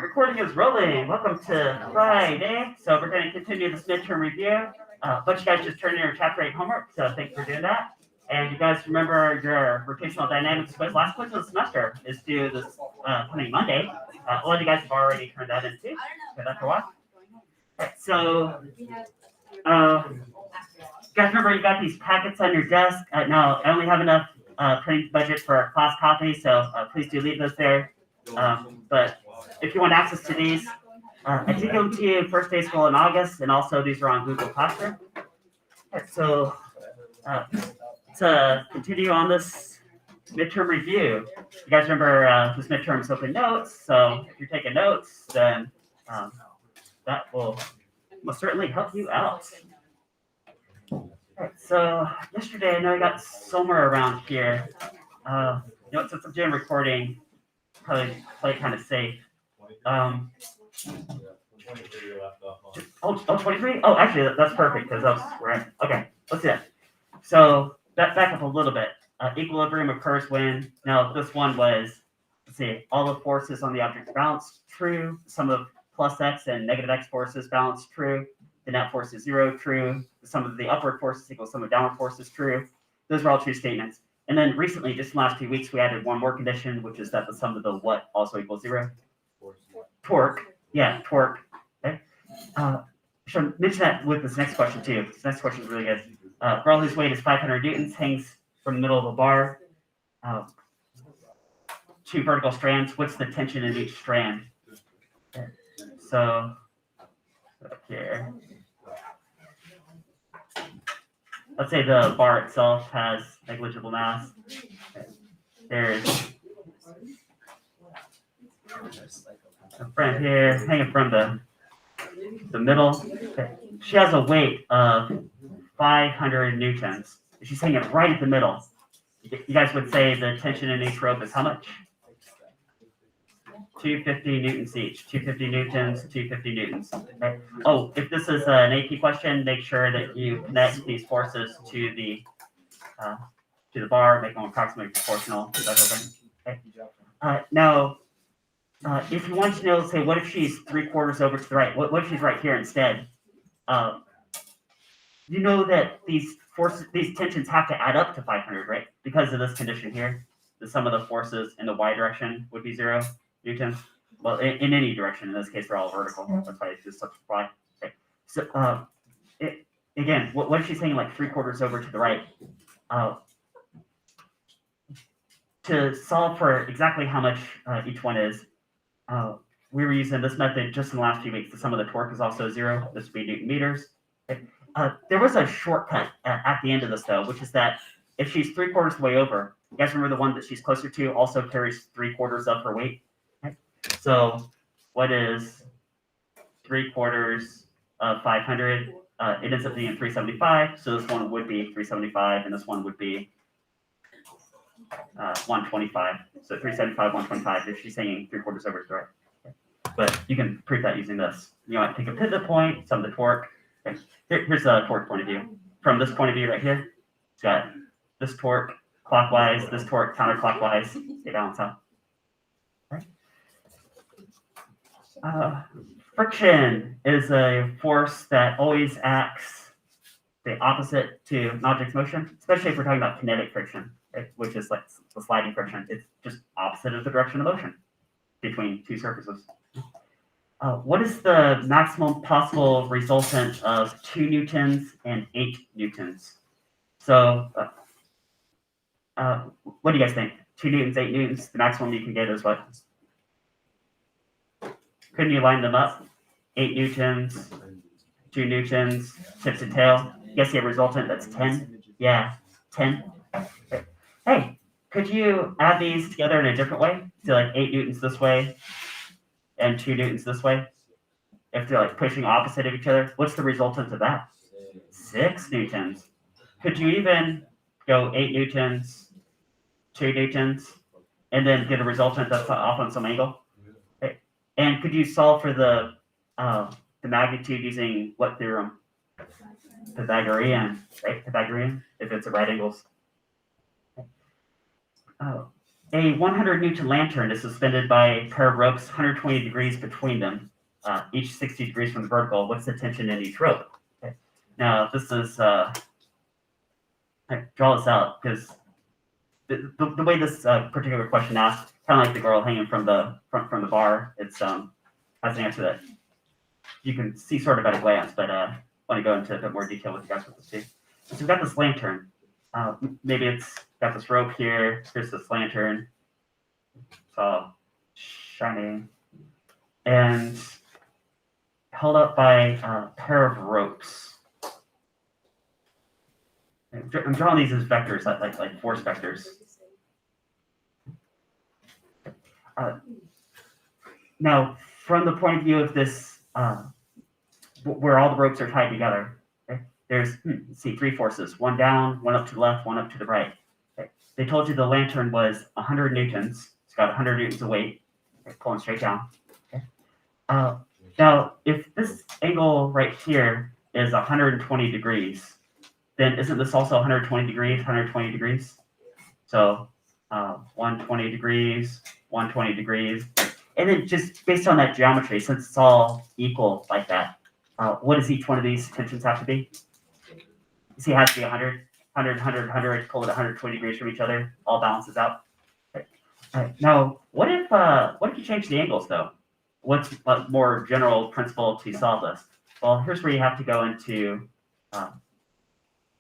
Recording is rolling. Welcome to Friday. So we're going to continue this midterm review. A bunch of you guys just turned in your chapter 8 homework, so thanks for doing that. And you guys remember your rotational dynamics quiz. Last quiz of the semester is due this coming Monday. A lot of you guys have already turned that in too. So that's a lot. So, guys remember you got these packets on your desk. Now, I only have enough printing budget for a class copy, so please do leave those there. But if you want access to these, I did go to you first day school in August, and also these are on Google Classroom. So to continue on this midterm review, you guys remember this midterm is open notes, so if you're taking notes, then that will most certainly help you out. Alright, so yesterday I know I got somewhere around here. Since I'm doing recording, probably play kind of safe. 23? Oh, actually, that's perfect because that's where okay, let's do that. So back up a little bit. Equilibrium occurs when, now this one was, let's see, all the forces on the object balanced, true. Sum of plus x and negative x forces balanced, true. The net force is 0, true. The sum of the upward forces equals sum of downward forces, true. Those are all true statements. And then recently, just in the last 2 weeks, we added one more condition, which is that the sum of the what also equals 0. Torque. Yeah, torque. Okay. Should mention that with this next question too. This next question is really good. Girl whose weight is 500 newtons hangs from the middle of a bar. 2 vertical strands. What's the tension in each strand? Okay. So up here. Let's say the bar itself has negligible mass. Okay. There's a friend here hanging from the middle. Okay. She has a weight of 500 newtons. She's hanging right at the middle. You guys would say the tension in each rope is how much? 250 newtons each. 250 newtons, 250 newtons. Okay. Oh, if this is an AP question, make sure that you connect these forces to the bar, make them approximately proportional to that whole thing. Okay. Now, if you want to know, say, what if she's 3/4 over to the right? What if she's right here instead? You know that these forces, these tensions have to add up to 500, right? Because of this condition here, the sum of the forces in the y direction would be 0 newtons. Well, in any direction. In this case, they're all vertical. That's why it's just substitute. Okay. So, again, what if she's saying like 3/4 over to the right? To solve for exactly how much each one is, we were using this method just in the last few weeks. The sum of the torque is also 0. This would be Newton meters. Okay. There was a shortcut at the end of this, though, which is that if she's 3/4 the way over, you guys remember the one that she's closer to also carries 3/4 of her weight? Okay. So what is 3/4 of 500? It ends up being 375. So this one would be 375, and this one would be 125. So 375, 125 if she's hanging 3/4 over to the right. Okay. But you can prove that using this. You know, take a pivot point, sum of the torque. Okay. Here's the torque point of view. From this point of view right here, it's got this torque clockwise, this torque counterclockwise. They balance out. Right. Friction is a force that always acts the opposite to an object's motion, especially if we're talking about kinetic friction, right? Which is like the sliding friction. It's just opposite of the direction of motion between two surfaces. What is the maximum possible resultant of 2 newtons and 8 newtons? So, what do you guys think? 2 newtons, 8 newtons, the maximum you can get is what? Couldn't you line them up? 8 newtons, 2 newtons, tip to tail. Guess you have a resultant that's 10? Yeah, 10. Okay. Hey, could you add these together in a different way? So like 8 newtons this way and 2 newtons this way? If they're like pushing opposite of each other, what's the resultant of that? 6 newtons. Could you even go 8 newtons, 2 newtons, and then get a resultant that's off on some angle? Okay. And could you solve for the magnitude using what theorem? Pythagorean, right? Pythagorean, if it's a right angles. A 100 Newton lantern is suspended by a pair of ropes 120 degrees between them, each 60 degrees from the vertical. What's the tension in each rope? Okay. Now, this is, I draw this out because the way this particular question asks, kind of like the girl hanging from the bar, it's has an answer that you can see sort of at a glance, but I want to go into a bit more detail with you guys with this too. So we've got this lantern. Maybe it's got this rope here. Here's this lantern. It's all shining and held up by a pair of ropes. I'm drawing these as vectors, like force vectors. Now, from the point of view of this, where all the ropes are tied together, okay, there's, let's see, 3 forces, one down, one up to the left, one up to the right. Okay. They told you the lantern was 100 newtons. It's got 100 newtons of weight, okay, pulling straight down. Okay. Now, if this angle right here is 120 degrees, then isn't this also 120 degrees, 120 degrees? So 120 degrees, 120 degrees. And then just based on that geometry, since it's all equal like that, what does each one of these tensions have to be? You see, it has to be 100, 100, 100, 100, pull it 120 degrees from each other, all balances out. Okay. Now, what if you change the angles though? What's a more general principle to solve this? Well, here's where you have to go into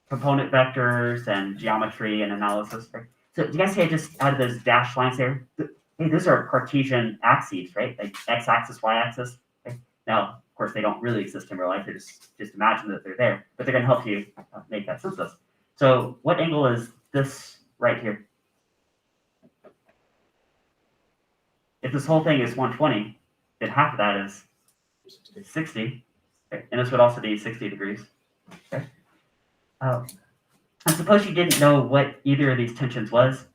component vectors and geometry and analysis. Right? So do you guys see I just added those dashed lines there? Hey, those are Cartesian axes, right? Like x-axis, y-axis. Okay? Now, of course, they don't really exist in real life. They're just imagine that they're there, but they're going to help you make that synthesis. So what angle is this right here? If this whole thing is 120, then half of that is 60. Okay? And this would also be 60 degrees. Okay? And suppose you didn't know what either of these tensions was.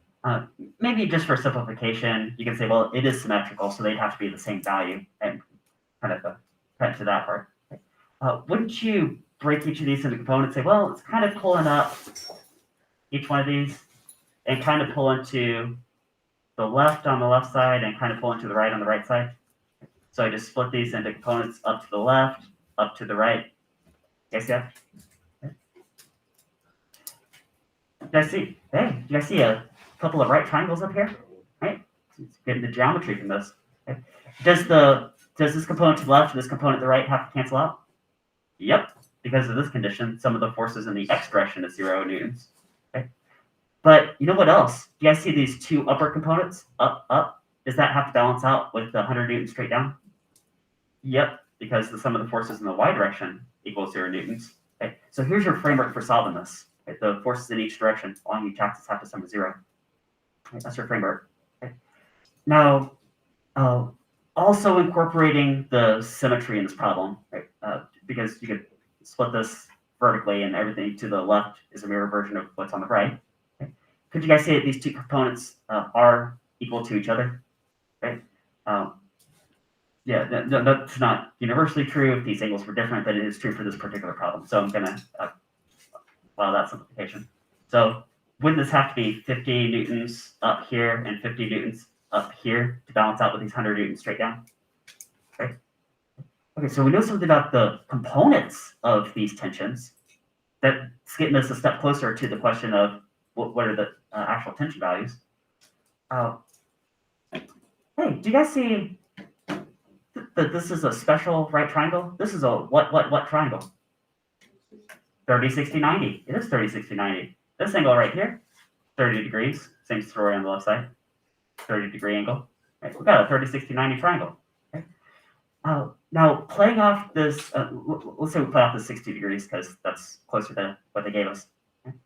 Maybe just for simplification, you can say, well, it is symmetrical, so they'd have to be the same value, and kind of cut to that part. Wouldn't you break each of these into components and say, well, it's kind of pulling up each one of these and kind of pull into the left on the left side and kind of pull into the right on the right side? So I just split these into components up to the left, up to the right. You guys see that? You guys see? Hey, you guys see a couple of right triangles up here? Right? It's getting the geometry from this. Okay. Does this component to the left and this component to the right have to cancel out? Yep. Because of this condition, some of the forces in the x direction is 0 newtons. Okay. But you know what else? Do you guys see these two upper components? Up, up. Does that have to balance out with the 100 newtons straight down? Yep. Because the sum of the forces in the y direction equals 0 newtons. Okay. So here's your framework for solving this. Okay. The forces in each direction along each axis have to sum to 0. Okay. That's your framework. Okay. Now, also incorporating the symmetry in this problem, right? Because you could split this vertically and everything to the left is a mirror version of what's on the right. Okay. Could you guys say that these two components are equal to each other? Right? Yeah, that's not universally true if these angles were different, but it is true for this particular problem. So I'm going to allow that simplification. So wouldn't this have to be 50 newtons up here and 50 newtons up here to balance out with these 100 newtons straight down? Right? Okay, so we know something about the components of these tensions. That's getting us a step closer to the question of what are the actual tension values. Hey, do you guys see that this is a special right triangle? This is a what triangle? 30, 60, 90. It is 30, 60, 90. This angle right here, 30 degrees. Same story on the left side. 30 degree angle. Right, we've got a 30, 60, 90 triangle. Okay. Now, playing off this, let's say we play off the 60 degrees because that's closer to what they gave us. Okay.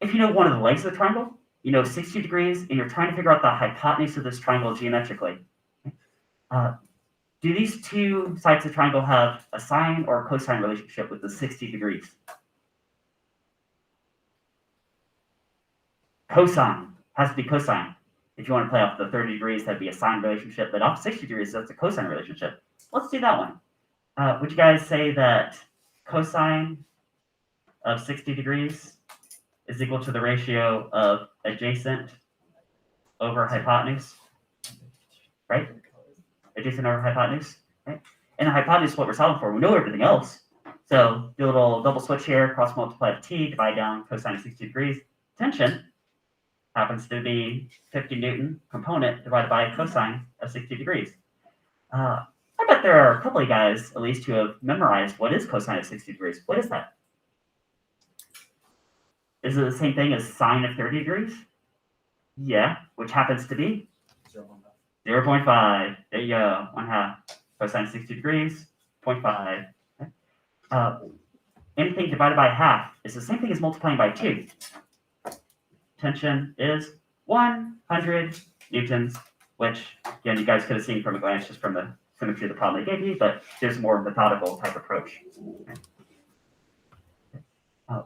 If you know one of the legs of the triangle, you know 60 degrees, and you're trying to figure out the hypotenuse of this triangle geometrically. Okay. Do these two sides of the triangle have a sine or a cosine relationship with the 60 degrees? Cosine. Has to be cosine. If you want to play off the 30 degrees, that'd be a sine relationship, but off 60 degrees, that's a cosine relationship. Let's do that one. Would you guys say that cosine of 60 degrees is equal to the ratio of adjacent over hypotenuse, right? Adjacent over hypotenuse, right? And the hypotenuse is what we're solving for. We know everything else. So do a little double switch here, cross multiply of t, divide down cosine of 60 degrees. Tension happens to be 50 Newton component divided by cosine of 60 degrees. I bet there are a couple of guys, at least, who have memorized what is cosine of 60 degrees. What is that? Is it the same thing as sine of 30 degrees? Yeah, which happens to be 0.5. There you go, 1/2. Cosine of 60 degrees, 0.5. Okay. Anything divided by half is the same thing as multiplying by 2. Tension is 100 newtons, which, again, you guys could have seen from a glance just from the symmetry of the problem they gave you, but there's a more methodical type approach.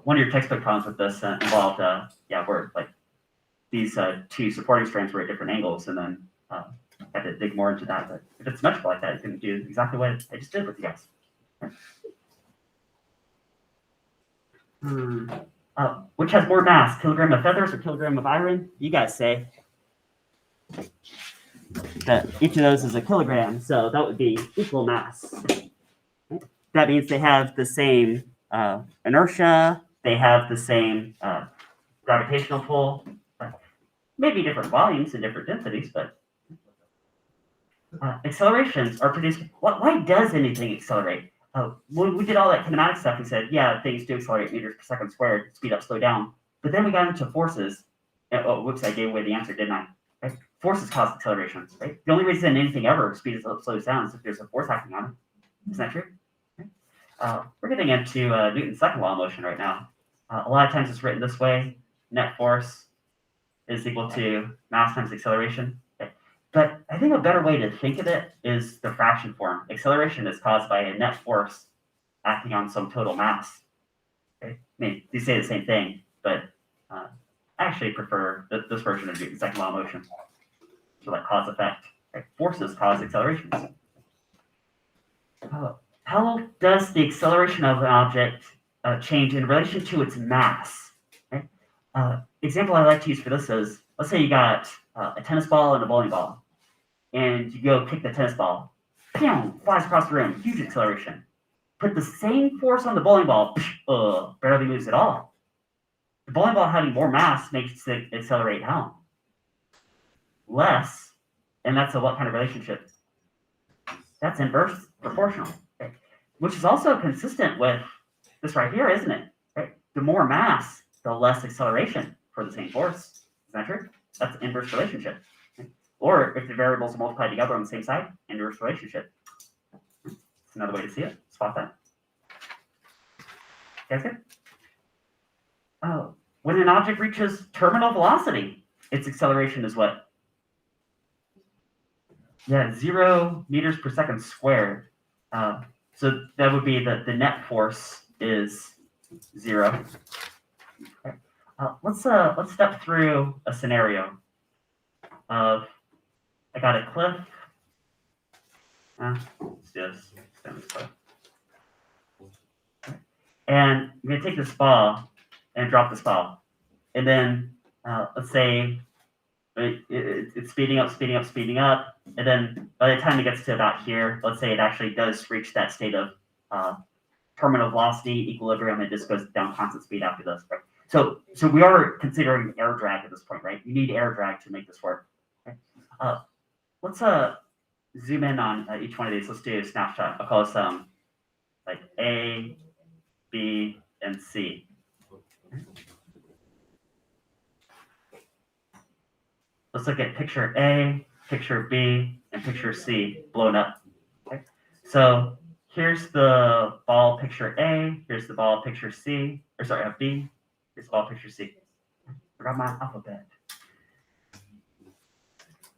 One of your textbook problems with this involved, where like these two supporting strands were at different angles, and then had to dig more into that. But if it's symmetrical like that, you can do exactly what I just did with you guys. Which has more mass, kilogram of feathers or kilogram of iron? You guys say that each of those is a kilogram, so that would be equal mass. That means they have the same inertia, they have the same gravitational pull, maybe different volumes and different densities, but accelerations are produced. Why does anything accelerate? When we did all that kinematic stuff, we said, yeah, things do accelerate meters per second squared, speed up, slow down. But then we got into forces. Whoops, I gave away the answer, didn't I? Right? Forces cause accelerations, right? The only reason anything ever speeds up, slows down is if there's a force acting on it. Isn't that true? Okay. We're getting into Newton's second law of motion right now. A lot of times it's written this way: net force is equal to mass times acceleration. Okay. But I think a better way to think of it is the fraction form. Acceleration is caused by a net force acting on some total mass. Okay? I mean, they say the same thing, but I actually prefer this version of Newton's second law of motion. So like cause effect. Right? Forces cause accelerations. How does the acceleration of an object change in relation to its mass? Okay? Example I like to use for this is, let's say you got a tennis ball and a bowling ball, and you go kick the tennis ball, pew, flies across the room, huge acceleration. Put the same force on the bowling ball, barely moves at all. The bowling ball having more mass makes it accelerate how? Less, and that's a what kind of relationship? That's inverse proportional, okay? Which is also consistent with this right here, isn't it? Right? The more mass, the less acceleration for the same force. Is that true? That's an inverse relationship. Okay? Or if the variables are multiplied together on the same side, inverse relationship. It's another way to see it. Spot that. Guys good? Oh, when an object reaches terminal velocity, its acceleration is what? Yeah, 0 meters per second squared. So that would be the net force is 0. Okay. Let's step through a scenario of I got a cliff. Let's just extend this cliff. Okay. And I'm gonna take this ball and drop this ball, and then let's say it's speeding up, and then by the time it gets to about here, let's say it actually does reach that state of terminal velocity, equilibrium, and it just goes down constant speed after this, right? So we are considering air drag at this point, right? You need air drag to make this work. Okay? Let's zoom in on each one of these. Let's do a snapshot. I'll call this like A, B, and C. Let's look at picture A, picture B, and picture C blown up. Okay? So here's the ball picture A, here's the ball picture C, or sorry, B, here's the ball picture C. Forgot my alphabet.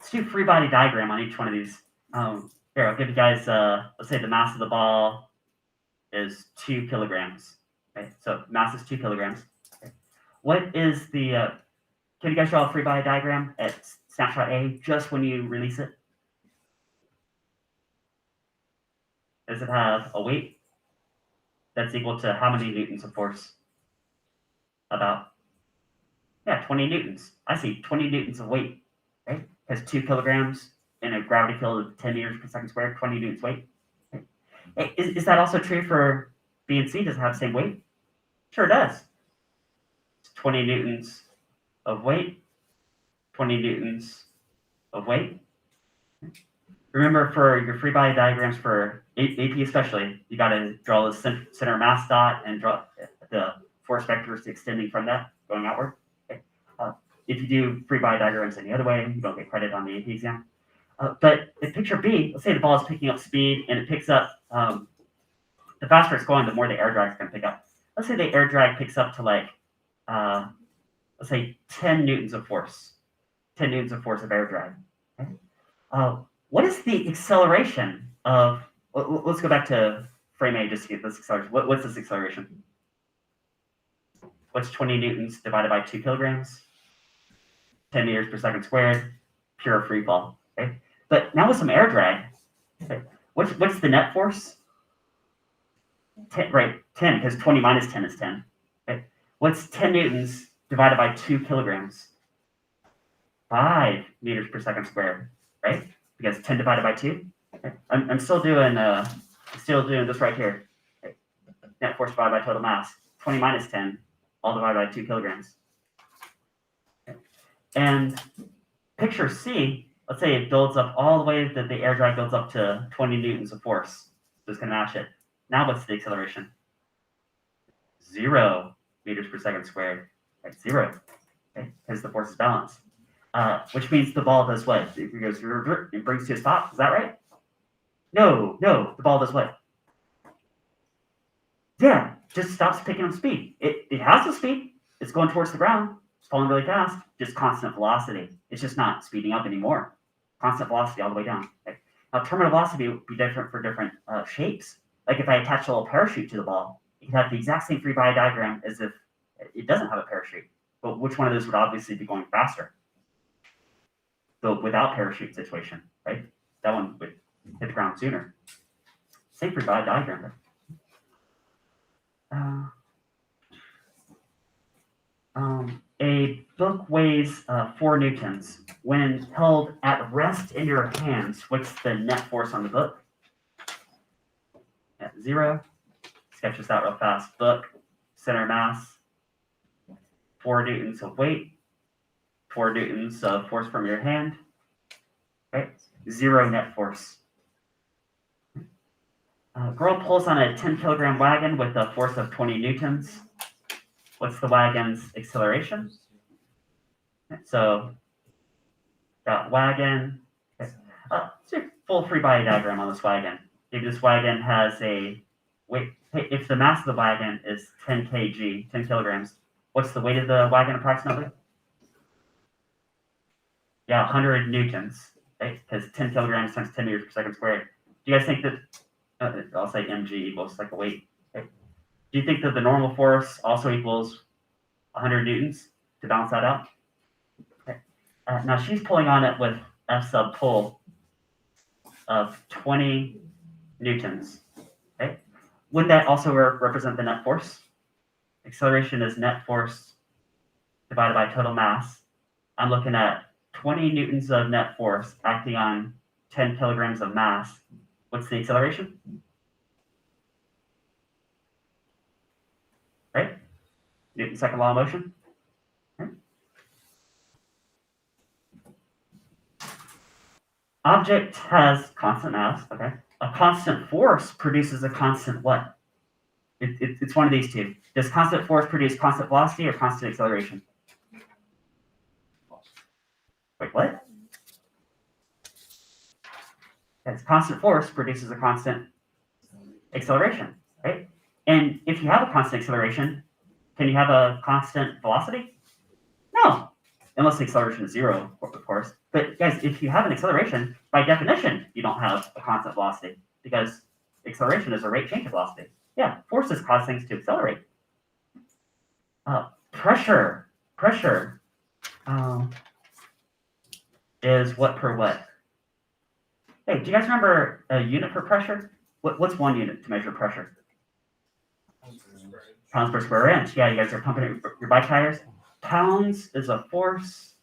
Let's do free body diagram on each one of these. Here, I'll give you guys, let's say the mass of the ball is 2 kilograms. Okay? So mass is 2 kilograms. Okay? What is the can you guys draw a free body diagram at snapshot A just when you release it? Does it have a weight that's equal to how many newtons of force? About, 20 newtons. I see 20 newtons of weight. right? Has 2 kilograms and a gravity field of 10 meters per second squared, 20 newtons weight. Right? Is that also true for B and C? Does it have the same weight? Sure does. It's 20 newtons of weight, 20 newtons of weight. Remember, for your free body diagrams for AP especially, you got to draw the center mass dot and draw the force vectors extending from that, going outward. Okay. If you do free body diagrams any other way, you don't get credit on the AP exam. But in picture B, let's say the ball is picking up speed and it picks up, the faster it's going, the more the air drag is going to pick up. Let's say the air drag picks up to like, let's say 10 newtons of force. 10 newtons of force of air drag. Okay. What is the acceleration of, let's go back to frame A just to get this acceleration. What's this acceleration? What's 20 newtons divided by 2 kilograms? 10 meters per second squared, pure free fall. Okay? But now with some air drag, okay, what's the net force? 10, right, 10, because 20 minus 10 is 10. Okay? What's 10 newtons divided by 2 kilograms? 5 meters per second squared, right? Because 10 divided by 2. Okay. I'm still doing this right here. Okay. Net force divided by total mass. 20 minus 10, all divided by 2 kilograms. Okay. And picture C, let's say it builds up all the way that the air drag builds up to 20 newtons of force. Just gonna match it. Now what's the acceleration? 0 meters per second squared. Right, 0. Okay, because the force is balanced. Which means the ball does what? It goes, it brings to a stop. Is that right? No, the ball does what? Yeah, just stops picking up speed. It has the speed. It's going towards the ground. It's falling really fast. Just constant velocity. It's just not speeding up anymore. Constant velocity all the way down. Okay. Now, terminal velocity would be different for different shapes. Like if I attach a little parachute to the ball, you could have the exact same free body diagram as if it doesn't have a parachute. But which one of those would obviously be going faster? The without parachute situation, right? That one would hit the ground sooner. Same free body diagram. A book weighs 4 newtons. When held at rest in your hands, what's the net force on the book? At 0. Sketch this out real fast. Book, center mass, 4 newtons of weight, 4 newtons of force from your hand. Okay, 0 net force. Girl pulls on a 10 kilogram wagon with a force of 20 newtons. What's the wagon's acceleration? So, got wagon. Okay. Full free body diagram on this wagon. If this wagon has a weight, if the mass of the wagon is 10 kg, 10 kilograms, what's the weight of the wagon approximately? Yeah, 100 newtons, right? Because 10 kilograms times 10 meters per second squared. Do you guys think that, I'll say mg equals like a weight. Okay. Do you think that the normal force also equals 100 newtons to balance that out? Okay. Now she's pulling on it with F sub pull of 20 newtons. Okay. Would that also represent the net force? Acceleration is net force divided by total mass. I'm looking at 20 newtons of net force acting on 10 kilograms of mass. What's the acceleration? Right? Newton's second law of motion. Right? Object has constant mass, okay? A constant force produces a constant what? It's one of these two. Does constant force produce constant velocity or constant acceleration? Wait, what? Yes, constant force produces a constant acceleration, right? And if you have a constant acceleration, can you have a constant velocity? No, unless the acceleration is 0, of course. But guys, if you have an acceleration, by definition, you don't have a constant velocity because acceleration is a rate change of velocity. Yeah, forces cause things to accelerate. Pressure is what per what? Hey, do you guys remember a unit for pressure? What's 1 unit to measure pressure? Pounds per square inch. Yeah, you guys are pumping your bike tires. Pounds is a force.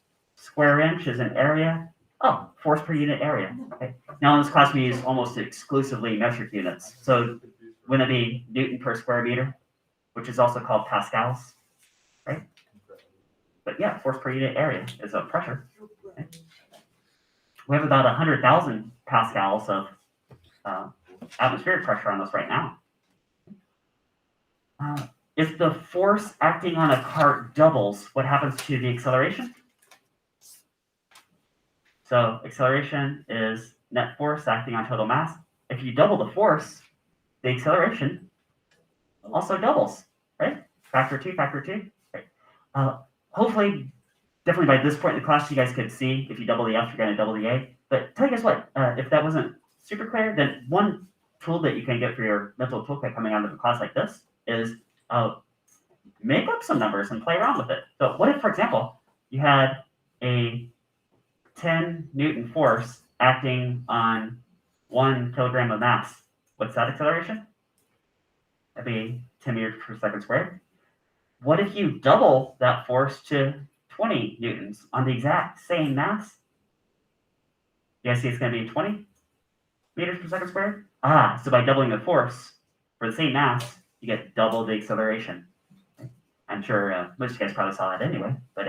square inch is an area. Oh, force per unit area. Okay. Now in this class we use almost exclusively metric units. So wouldn't it be Newton per square meter, which is also called pascals, right? But yeah, force per unit area is a pressure. Okay. We have about 100,000 pascals of atmospheric pressure on us right now. If the force acting on a cart doubles, what happens to the acceleration? So acceleration is net force acting on total mass. If you double the force, the acceleration also doubles, right? Factor two, right? Hopefully, definitely by this point in the class, you guys could see if you double the F, you're going to double the A. But tell you guys what, if that wasn't super clear, then one tool that you can get for your mental toolkit coming out of a class like this is make up some numbers and play around with it. So what if, for example, you had a 10 Newton force acting on 1 kilogram of mass? What's that acceleration? That'd be 10 meters per second squared. What if you double that force to 20 newtons on the exact same mass? You guys see it's going to be 20 meters per second squared? So by doubling the force for the same mass, you get double the acceleration. I'm sure most of you guys probably saw that anyway, but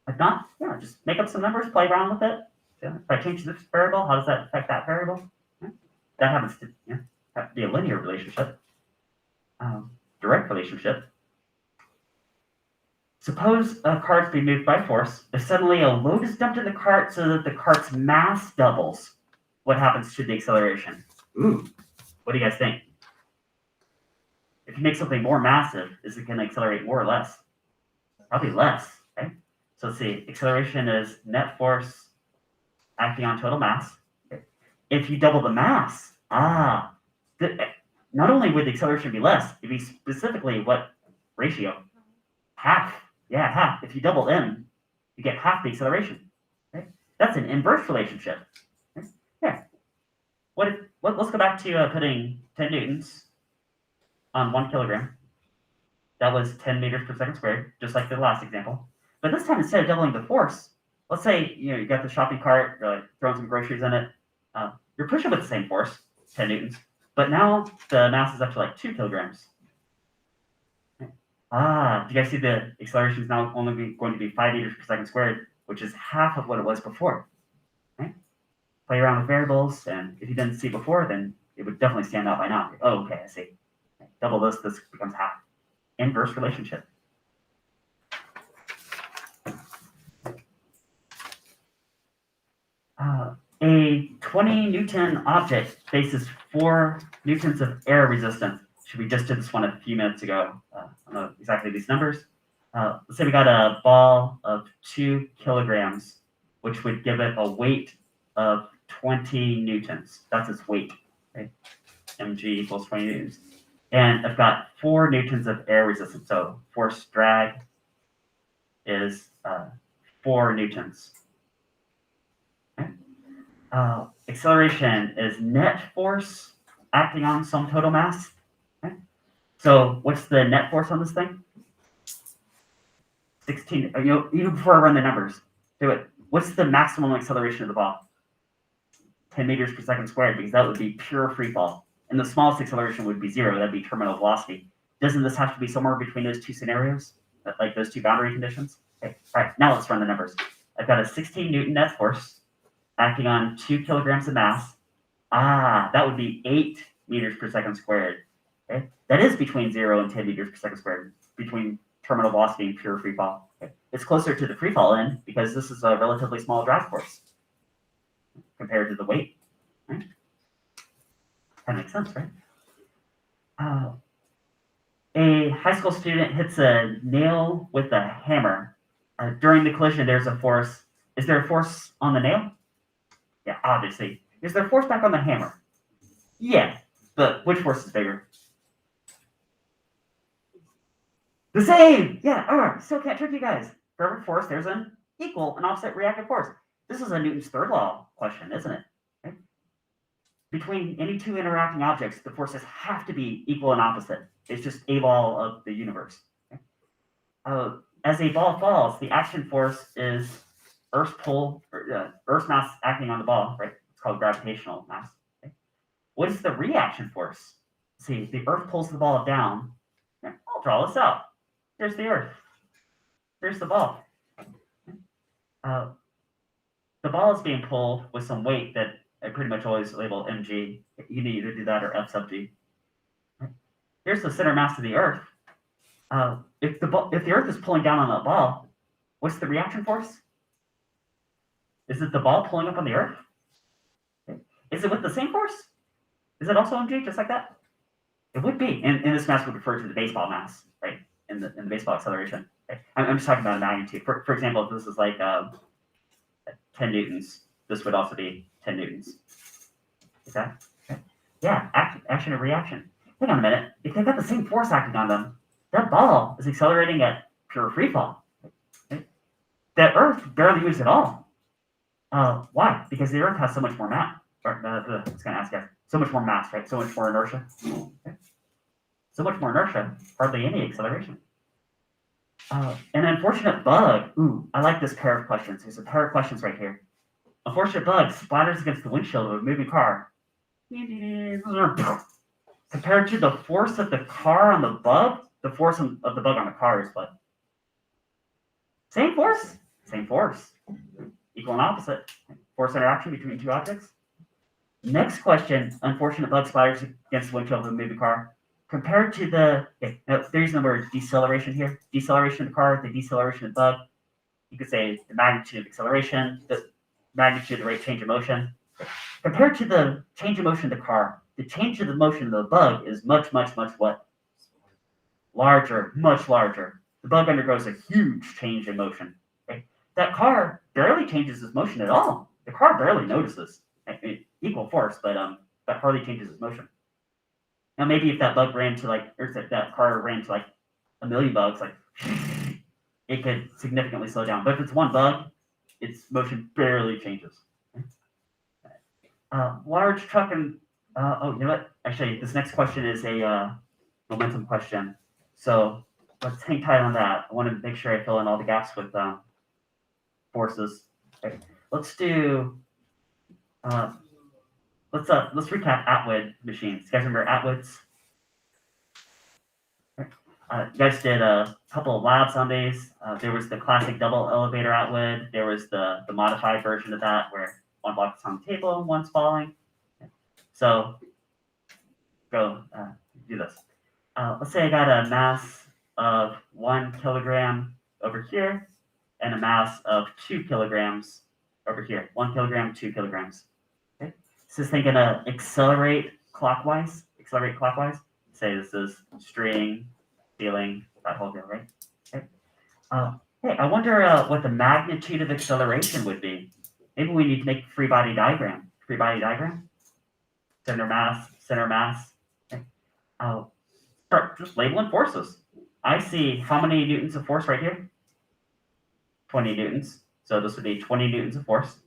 if not, yeah, just make up some numbers, play around with it. So if I change this variable, how does that affect that variable? That happens to have to be a linear relationship, direct relationship. Suppose a cart's being moved by force. If suddenly a load is dumped in the cart so that the cart's mass doubles, what happens to the acceleration? What do you guys think? If you make something more massive, is it going to accelerate more or less? Probably less, right? So let's see, acceleration is net force acting on total mass. If you double the mass, not only would the acceleration be less, it'd be specifically what ratio? Half. Yeah, half. If you double m, you get half the acceleration. Okay? That's an inverse relationship. Okay? Yeah. Let's go back to putting 10 newtons on 1 kilogram. That was 10 meters per second squared, just like the last example. But this time, instead of doubling the force, let's say you got the shopping cart, you're like throwing some groceries in it. You're pushing with the same force, 10 newtons, but now the mass is up to like 2 kilograms. Do you guys see the acceleration is now only going to be 5 meters per second squared, which is half of what it was before. Okay? Play around with variables, and if you didn't see before, then it would definitely stand out by now. Oh, okay, I see. Double this becomes half. Inverse relationship. A 20 Newton object faces 4 newtons of air resistance. We just did this one a few minutes ago. I don't know exactly these numbers. Let's say we got a ball of 2 kilograms, which would give it a weight of 20 newtons. That's its weight, right? mg equals 20 newtons. And I've got 4 newtons of air resistance. So force drag is 4 newtons. Okay. Acceleration is net force acting on some total mass. Okay. So what's the net force on this thing? 16. Even before I run the numbers, do it. What's the maximum acceleration of the ball? 10 meters per second squared, because that would be pure free fall. And the smallest acceleration would be 0. That'd be terminal velocity. Doesn't this have to be somewhere between those two scenarios? Like those two boundary conditions? Okay. All right, now let's run the numbers. I've got a 16 Newton net force acting on 2 kilograms of mass. That would be 8 meters per second squared. Okay. That is between 0 and 10 meters per second squared, between terminal velocity and pure free fall. Okay. It's closer to the free fall end because this is a relatively small drag force compared to the weight. Right? That makes sense, right? A high school student hits a nail with a hammer. During the collision, there's a force. Is there a force on the nail? Yeah, obviously. Is there force back on the hammer? Yeah, but which force is bigger? The same! Yeah, still can't trick you guys. For every force, there's an equal and opposite reactive force. This is a Newton's third law question, isn't it? Okay. Between any two interacting objects, the forces have to be equal and opposite. It's just a law of the universe. Okay. As a ball falls, the action force is Earth's pull, or, Earth's mass acting on the ball, right? It's called gravitational mass. Okay? What is the reaction force? See, the Earth pulls the ball down. I'll draw this out. Here's the Earth. Here's the ball. Uh, the ball is being pulled with some weight that I pretty much always label mg. You need either do that or F sub g. Here's the center mass of the Earth. If the Earth is pulling down on that ball, what's the reaction force? Is it the ball pulling up on the Earth? Okay. Is it with the same force? Is it also mg, just like that? It would be, and this mass would refer to the baseball mass, right? In the baseball acceleration. Okay. I'm just talking about magnitude. For example, if this is like 10 newtons, this would also be 10 newtons. Okay? Yeah, action and reaction. Hang on a minute. If they've got the same force acting on them, that ball is accelerating at pure free fall. Right? The Earth barely moves at all. Why? Because the Earth has so much more mass. Or, it's going to ask you, so much more mass, right? So much more inertia. Okay? So much more inertia, hardly any acceleration. An unfortunate bug. Ooh, I like this pair of questions. There's a pair of questions right here. Unfortunate bug splatters against the windshield of a moving car. Compared to the force of the car on the bug, the force of the bug on the car is what? Same force? Same force. Equal and opposite. Force interaction between two objects. Next question. Unfortunate bug splatters against the windshield of a moving car. Compared to the, now they're using the word deceleration here. Deceleration of the car, the deceleration of the bug. You could say the magnitude of acceleration, the magnitude of the rate change of motion. Compared to the change of motion of the car, the change of the motion of the bug is much, much, much what? Larger, much larger. The bug undergoes a huge change in motion. Okay? That car barely changes its motion at all. The car barely notices. I mean, equal force, but that hardly changes its motion. Now, maybe if that bug ran to that car ran to like a million bugs, like it could significantly slow down. But if it's one bug, its motion barely changes. Large truck and you know what? Actually, this next question is a momentum question. So let's hang tight on that. I want to make sure I fill in all the gaps with forces. Okay. Let's do. Let's recap Atwood machines. You guys remember Atwoods? You guys did a couple of labs on these. There was the classic double elevator Atwood. There was the modified version of that where one block is on the table and one's falling. So go do this. Let's say I got a mass of 1 kilogram over here and a mass of 2 kilograms over here. 1 kilogram, 2 kilograms. Okay. Is this thing gonna accelerate clockwise? Say this is string, feeling, that whole deal, right? Okay. Hey, I wonder what the magnitude of acceleration would be. Maybe we need to make a free body diagram. Center mass. Okay. Start just labeling forces. I see how many newtons of force right here? 20 newtons. So this would be 20 newtons of force.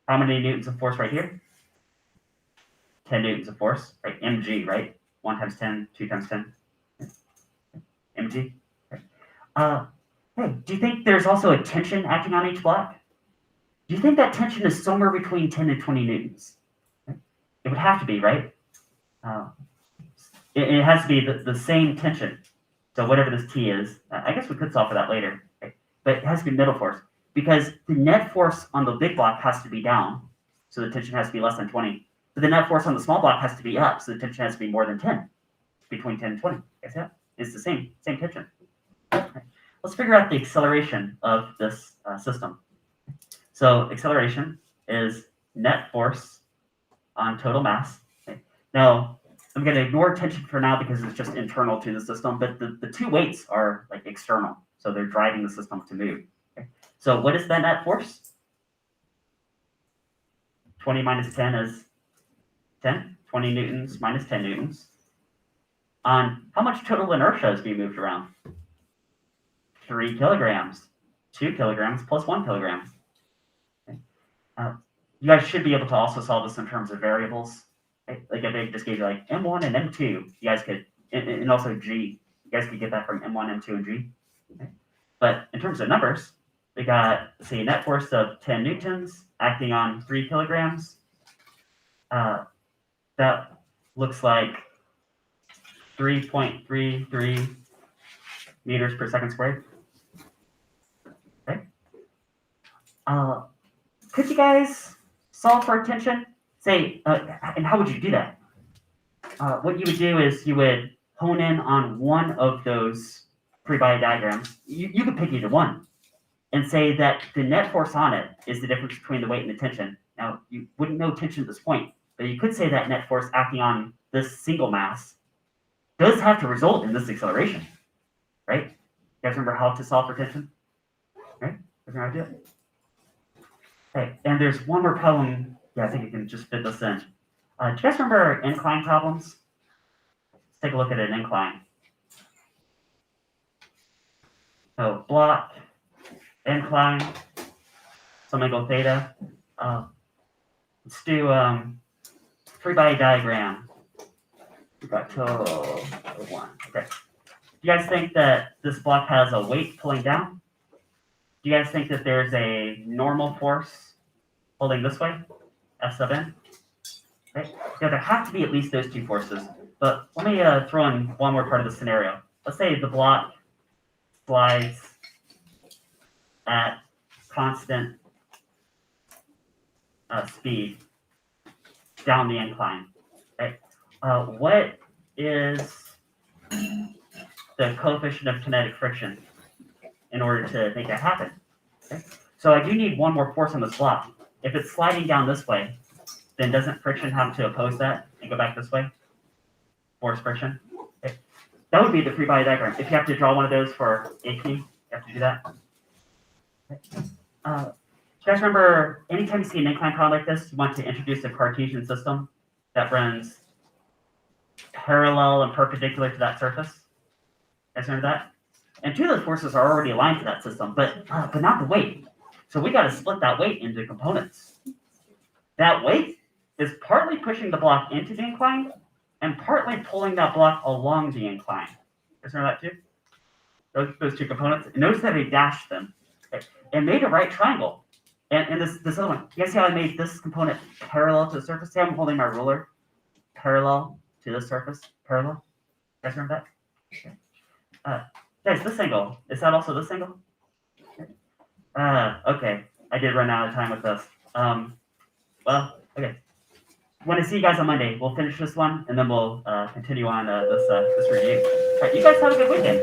How many newtons of force right here? 10 newtons of force, right? mg, right? 1 times 10, 2 times 10. mg. Right. Hey, do you think there's also a tension acting on each block? Do you think that tension is somewhere between 10 and 20 newtons? It would have to be, right? It has to be the same tension. So whatever this T is, I guess we could solve for that later. Okay? But it has to be middle force. Because the net force on the big block has to be down. So the tension has to be less than 20. But the net force on the small block has to be up. So the tension has to be more than 10. Between 10 and 20. Guess that? It's the same tension. Okay. Let's figure out the acceleration of this system. So acceleration is net force on total mass. Okay. Now, I'm going to ignore tension for now because it's just internal to the system, but the two weights are like external. So they're driving the system to move. Okay. So what is that net force? 20 minus 10 is 10. 20 newtons minus 10 newtons. On how much total inertia is being moved around? 3 kilograms. 2 kilograms plus 1 kilogram. Okay. You guys should be able to also solve this in terms of variables. Right? Like if they just gave you like M1 and M2, you guys could, and also G, you guys could get that from M1, M2, and G. Okay? But in terms of numbers, We got, let's see, net force of 10 newtons acting on 3 kilograms. That looks like 3.33 meters per second squared. Okay. Could you guys solve for tension? Say, and how would you do that? What you would do is you would hone in on one of those free-body diagrams. You could pick either one and say that the net force on it is the difference between the weight and the tension. Now, you wouldn't know tension at this point, but you could say that net force acting on this single mass does have to result in this acceleration, right? You guys remember how to solve for tension? Right? That's how I do it. Okay, and there's one more problem. Yeah, I think you can just fit this in. Do you guys remember incline problems? Let's take a look at an incline. So block, incline, some angle theta. Let's do free-body diagram. We've got total of 1. Okay. Do you guys think that this block has a weight pulling down? Do you guys think that there's a normal force holding this way? F sub n? Okay. Yeah, there have to be at least those two forces. But let me throw in one more part of the scenario. Let's say the block slides at constant speed down the incline. Okay. What is the coefficient of kinetic friction in order to make that happen? Okay. So I do need one more force on this block. If it's sliding down this way, then doesn't friction have to oppose that and go back this way? Force friction. Okay. That would be the free body diagram. If you have to draw one of those for AP, you have to do that. Okay. Do you guys remember, anytime you see an incline problem like this, you want to introduce a Cartesian system that runs parallel and perpendicular to that surface? You guys remember that? And two of those forces are already aligned to that system, but not the weight. So we got to split that weight into components. That weight is partly pushing the block into the incline and partly pulling that block along the incline. You guys remember that too? Those two components. And notice that I dashed them. Okay. And made a right triangle. And this other one, you guys see how I made this component parallel to the surface? See how I'm holding my ruler parallel to the surface? Parallel? You guys remember that? Okay. Guys, this angle, is that also this angle? Okay. I did run out of time with this. Well, okay. When I see you guys on Monday, we'll finish this one, and then we'll continue on this review. All right, you guys have a good weekend.